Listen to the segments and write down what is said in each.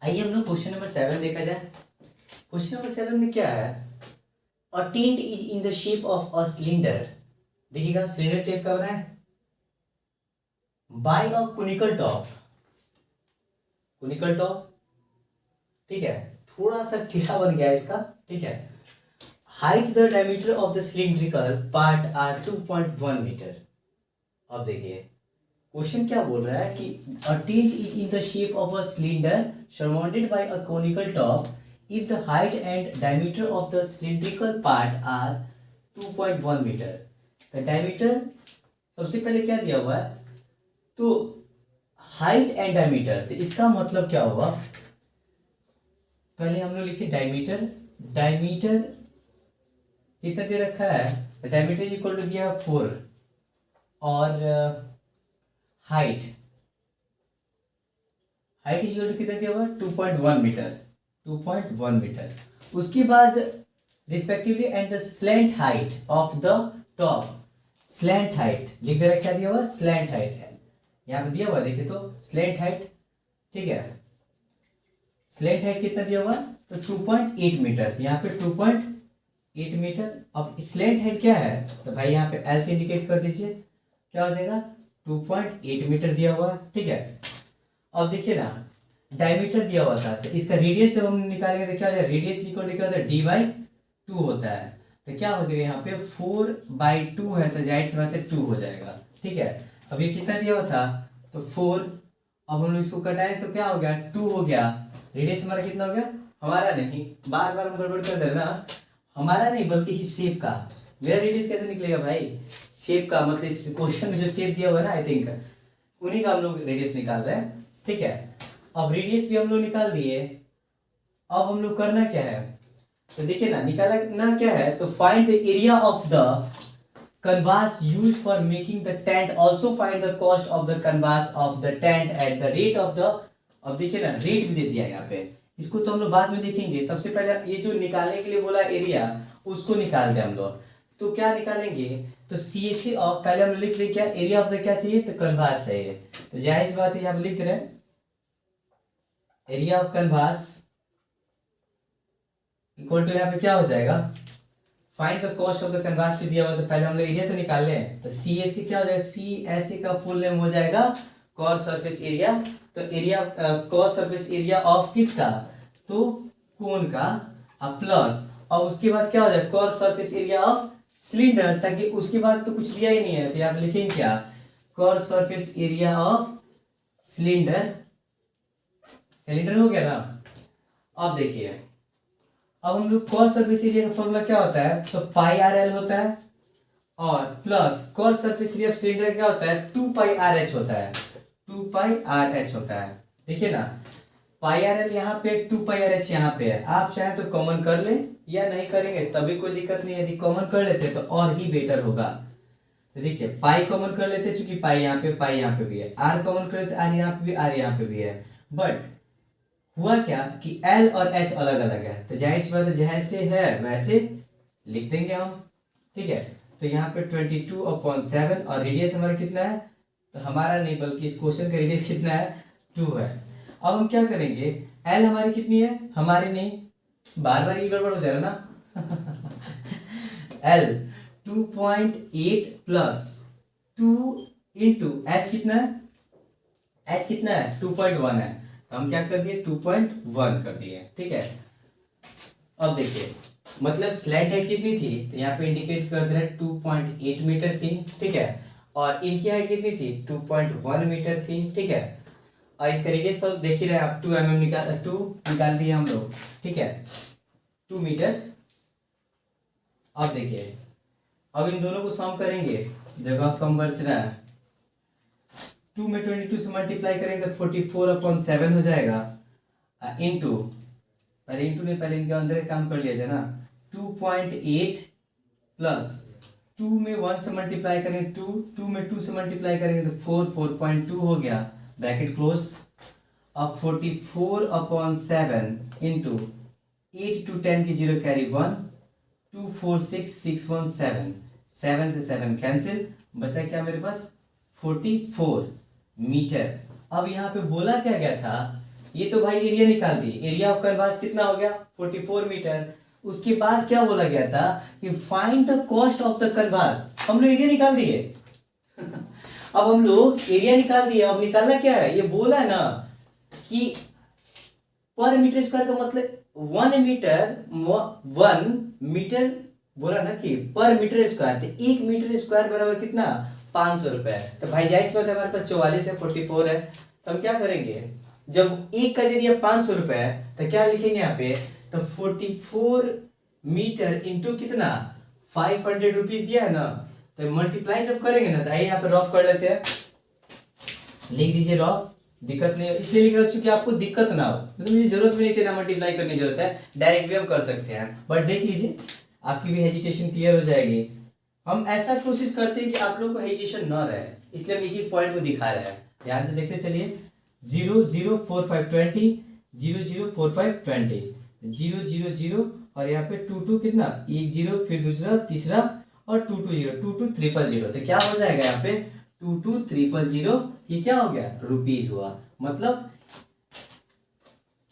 आइए हम लोग क्वेश्चन नंबर 7 देखा जाए। क्वेश्चन नंबर 7 में क्या है, a tent is in the shape of a cylinder. देखिएगा सिलेंडर टाइप का बना है by a conical top. Conical top, ठीक है, थोड़ा सा टेढ़ा बन गया है इसका, ठीक है। Height the diameter of the cylindrical part are 2.1 metre. अब देखिए क्वेश्चन क्या बोल रहा है कि a tent is in the shape of a cylinder surrounded by a conical top if the height and diameter of the cylindrical part are 2.1 मीटर। तो diameter सबसे पहले क्या दिया हुआ है, तो हाइट एंड डायमीटर, तो इसका मतलब क्या हुआ, पहले हम लोग लिखे डायमीटर। डायमीटर कितना दे रखा है, डायमीटर इक्वल टू दिया 4 और हाइट हाइट इक्वल टू कितना दिया हुआ 2.1 मीटर। 2.1 मीटर। उसके बाद respectively and the slant height of the top. Slant height लिख दे रहा, क्या दिया हुआ स्लैंट हाइट है, यहाँ पे दिया हुआ देखिए तो स्लैंट हाइट, ठीक है। स्लैंट हाइट कितना दिया हुआ तो 2.8 मीटर, यहाँ पे 2.8 मीटर। अब स्लैंट हाइट क्या है तो भाई यहाँ पे एल से इंडिकेट कर दीजिए, क्या हो जाएगा 2.8 मीटर दिया हुआ, ठीक है। अब देखिए ना डायमीटर दिया हुआ था, तो इसका रेडियस जब हम निकालेंगे तो क्या हो जाएगा, रेडियस इक्वल टू क्या होता है d/2 होता है। तो क्या हो जाएगा यहाँ पे 4/2 है, तो जाहिर सी बात है 2 हो जाएगा, ठीक है। अब ये कितना दिया हुआ था तो 4, अब हम लोग इसको कटाए तो क्या हो गया 2 हो गया। रेडियस हमारा कितना हो गया, हमारा नहीं, बार बार हम गड़बड़ कर दे ना, हमारा नहीं बल्कि ही शेप का। मेरा रेडियस कैसे निकलेगा भाई, शेप का, मतलब इस क्वेश्चन में जो शेप दिया हुआ है ना, आई थिंक उन्हीं का हम लोग रेडियस निकाल रहे हैं, ठीक है। अब रेडियस भी हम लोग निकाल दिए, अब हम लोग करना क्या है, तो देखिए ना निकालना क्या है, तो find the area of the canvas used for making the tent, also find the cost of the canvas of the tent at the rate of the। अब देखिए ना रेट भी दे दिया यहाँ पे, इसको तो हम लोग बाद में देखेंगे, सबसे पहले ये जो निकालने के लिए बोला एरिया उसको निकाल दे हम लोग। तो क्या निकालेंगे, तो सी एस सी ऑफ, पहले हम लिख दें क्या एरिया ऑफ द क्या चाहिए तो कैनवास चाहिए, तो जाहिर सी बात है यहाँ लिख रहे हैं area of canvas equal to यहाँ पे क्या हो जाएगा, find the cost of the canvas पे दिया हुआ, तो पहले हम लोग एरिया तो निकाल लें, तो सी एस सी क्या हो जाएगा, सी एस सी का फुल नेम हो जाएगा कॉर सरफेस एरिया। तो area curved surface area of किसका, तो कोन का, प्लस और उसके बाद क्या हो जाएगा curved surface area of cylinder, ताकि उसके बाद तो कुछ दिया ही नहीं है, तो आप लिखेंगे क्या curved surface area of cylinder. Cylinder हो गया ना। अब देखिए अब हम लोग कॉस सरफेस एरिया का फॉर्मूला क्या होता है, तो पाई आर एल होता है, और plus cos surface area of cylinder क्या होता है 2 पाई आर एच होता है, 2 पाई आर एच होता है। देखिए ना पाई आर एल यहाँ पे 2 पाई आर एच यहाँ पे है, आप चाहे तो कॉमन कर ले या नहीं करेंगे तभी कोई दिक्कत नहीं है, यदि कॉमन कर लेते तो और ही बेटर होगा। तो देखिए पाई कॉमन कर लेते, चूंकि पाई यहाँ पे भी है, आर कॉमन कर लेते, आर यहाँ पे भी, आर यहाँ पे भी है, बट हुआ क्या कि L और H अलग अलग है, तो जाहिर सी बात है जैसे है वैसे लिख देंगे हम, ठीक है। तो यहाँ पे 22/7 और रेडियस हमारा कितना है, तो हमारा नहीं बल्कि इस क्वेश्चन का रेडियस कितना है 2 है। अब हम क्या करेंगे, L हमारी कितनी है, हमारी नहीं, बार बार ये गड़बड़ हो जाएगा ना L 2.8 प्लस 2 इंटू H कितना है, H कितना है 2.1 है, तो हम क्या कर दिए 2.1 कर दिए, ठीक है। अब देखिए मतलब स्लैंट हाइट कितनी थी, तो यहाँ पे इंडिकेट कर दे रहा है 2.8 मीटर थी, ठीक है, और इनकी हाइट कितनी थी 2.1 मीटर थी, ठीक है। और इसका रेडियस तो देख ही रहे आप 2 mm निकाल दिए हम लोग, ठीक है 2 मीटर। अब देखिए अब इन दोनों को सम करेंगे, जगह कम बच रहा है, 2 में 22 से मल्टीप्लाई करेंगे तो 44/7 हो जाएगा, इंटू पहले इंटू नहीं पहले इनके अंदर काम कर लिया जाए ना, 2.8 प्लस 2 में 1 से मल्टीप्लाई करेंगे 2 में 2 से मल्टीप्लाई करेंगे तो 4.2 हो गया, ब्रैकेट क्लोज। अब 44/7 इंटू 8 to 10 की 0 कैरी 1, 2 4 6 6 1 7, 7 से 7 कैंसिल, बचा क्या मेरे पास 44 मीटर। अब यहाँ पे बोला क्या गया था ये तो भाई एरिया निकाल दी, एरिया ऑफ कैनवास कितना हो गया 44 मीटर। उसके बाद क्या बोला गया था कि find the cost of the canvas, हम लोग एरिया निकाल दिए अब हम लोग एरिया निकाल दिए, अब निकालना क्या है, ये बोला है ना कि पर मीटर स्क्वायर का मतलब 1 मीटर बोला ना कि पर मीटर स्क्वायर, तो 1 मीटर स्क्वायर बराबर कितना 500 रुपए। तो भाई जाहिर सी बात है हमारे पास 44 है 44 है, तो हम क्या करेंगे, जब एक का दे दिया 500 रुपए तो क्या लिखेंगे यहाँ पे, तो 44 मीटर इंटू कितना 500 रुपीज दिया है ना, तो मल्टीप्लाई जब करेंगे ना, तो आइए यहाँ पे रफ कर लेते हैं, लिख दीजिए रफ, दिक्कत नहीं, इसलिए लिख रहा हूं क्योंकि आपको दिक्कत ना हो, मतलब मुझे जरूरत भी नहीं थी ना मल्टीप्लाई करने की जरूरत है, डायरेक्ट भी हम कर सकते हैं, बट देख लीजिए आपकी भी हेजिटेशन क्लियर हो जाएगी। हम ऐसा कोशिश करते हैं कि आप लोगों को हेजिटेशन ना रहे, इसलिए हम एक एक पॉइंट को दिखा रहे हैं, ध्यान से देखते चलिए। 0 0 4 5 20 0 0 4 5 20 0 0 0 और यहाँ पे 2 2 कितना 1 0, फिर दूसरा तीसरा और 2 2 0 2 2 0 0, तो क्या हो जाएगा यहाँ पे 2 2 0 0, ये क्या हो गया रुपीज हुआ, मतलब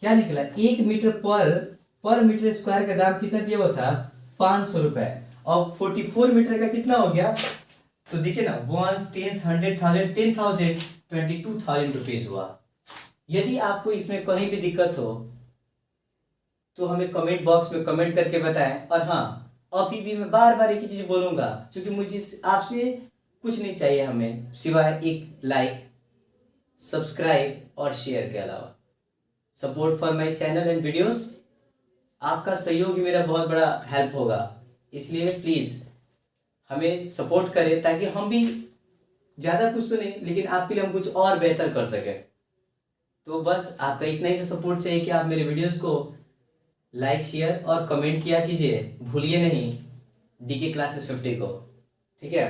क्या निकला 1 मीटर पर मीटर स्क्वायर का दाम कितना दिया हुआ था 500 रुपए, और 44 मीटर का कितना हो गया, तो देखिए ना 1 10 100,000 10,000 22,000 रुपीज हुआ। यदि आपको इसमें कहीं भी दिक्कत हो तो हमें कमेंट बॉक्स में कमेंट करके बताएं, और हाँ अभी भी मैं बार बार एक ही चीज बोलूंगा, क्योंकि मुझे आपसे कुछ नहीं चाहिए हमें सिवाय एक लाइक, सब्सक्राइब और शेयर के अलावा, support for my channel and videos, आपका सहयोग ही मेरा बहुत बड़ा हेल्प होगा, इसलिए प्लीज हमें सपोर्ट करें ताकि हम भी ज़्यादा कुछ तो नहीं लेकिन आपके लिए हम कुछ और बेहतर कर सकें। तो बस आपका इतना ही से सपोर्ट चाहिए कि आप मेरे वीडियोस को लाइक शेयर और कमेंट किया कीजिए, भूलिए नहीं DK क्लासेस 50 को, ठीक है।